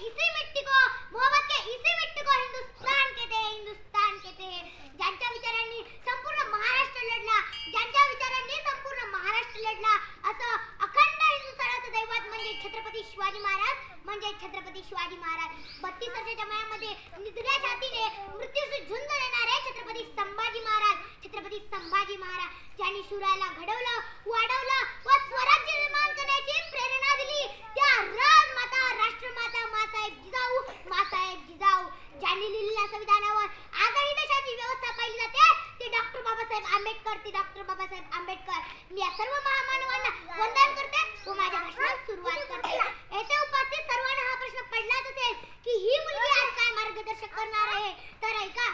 इसी मिट्टी को, मोहब्बत के इसी मिट्टी को हिंदुस्तान कहते हैं, हिंदुस्तान कहते हैं. ज्यांच्या विचारांनी संपूर्ण महाराष्ट्र लढला, ज्यांच्या विचारांनी संपूर्ण महाराष्ट्र लढला, असं अखंड हिंदुस्थानाचं दैवत म्हणजे छत्रपती शिवाजी महाराज, म्हणजे छत्रपती शिवाजी महाराज. 32 वर्षाच्या वयामध्ये निधड्या छातीने मृत्यूशी झुंज देणारे छत्रपती संभाजी महाराज, छत्रपती संभाजी महाराज, ज्यांनी शिवरायाला घडवलं, वाढवलं व स्वराज्य निर्माण करण्याची प्रेरणा दिली, त्या राजमाता, राष्ट्रमाता मासाहेब जिजाऊ, मासाहेब जिजाऊ. ज्यांनी लिहिलेल्या संविधानावर आजही देशाची व्यवस्था पाहिली जाते ते डॉक्टर बाबासाहेब आंबेडकर, ते डॉक्टर बाबासाहेब आंबेडकर. मी या सर्व महामानवांना वंदन करते व माझ्या भाषणास सुरुवात करते. येथे उपस्थित सर्वांना हा प्रश्न पडलाच असेल की ही मुलगी आज काय मार्गदर्शक करणार आहे. तर ऐका,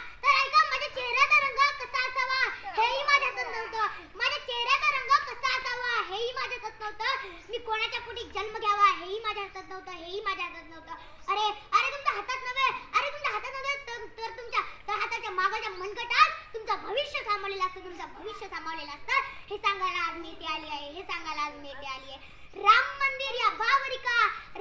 माझ्या चेहऱ्याचा रंग कसा असावा हेही माझ्या हातात नव्हतं. माझ्या चेहऱ्याचा रंग कसा असावा हेही माझ्या हातात नव्हतं. मी कोणाच्या पोटी जन्म घ्यावा हेही माझ्या हातात नव्हतं, हेही माझ्या हातात नव्हतं. अरे तुमच्या हातात नव्हे, तुमच्या हातात नव्हे तर तुमच्या हाताच्या मागाच्या मनगटात तुमचं भविष्य सामावलेलं असतं, तुमचं भविष्य सामावलेलं असतं. हे सांगायला आज नेते आली आहे, हे सांगायला आज नेते आली आहे. राम मंदिर या बावरिका,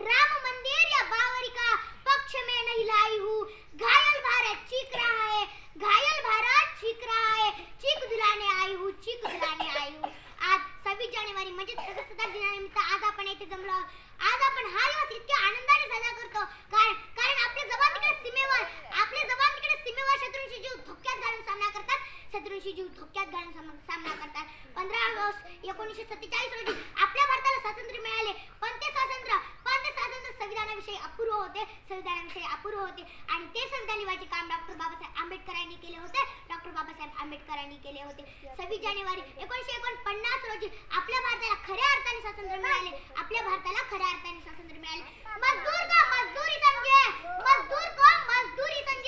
राम मंदिर या बावरिका, पक्ष में नहीं लाई हूँ, घायल भारत चीख रहा है, घायल भारत चीख रहा है, चीख दिलाने आई हूँ, चीख दिलाने आई हूँ. आज 26 जानेवारी म्हणजे प्रजासत्ताक दिनानिमित्त आज आपण येथे जमलो आहोत. आज आपण हा दिवस इतक्या आनंदाने साजरा करतो कारण आपले जवान तिकडे सीमेवर, शत्रूंशी जीव धोक्यात घालून सामना करतात, 15 ऑगस्ट 1947 रोजी आपल्या भारताला स्वातंत्र्य मिळाले, पण ते स्वातंत्र्य संविधानाविषयी अपूर्व होते, आणि ते संविधान लिहायचे काम डॉक्टर बाबासाहेब आंबेडकरांनी केले होते, 26 जानेवारी 1949 रोजी आपल्या भारताला खऱ्या अर्थाने स्वातंत्र्य मिळाले, मजदूर को मजदूरी समझे,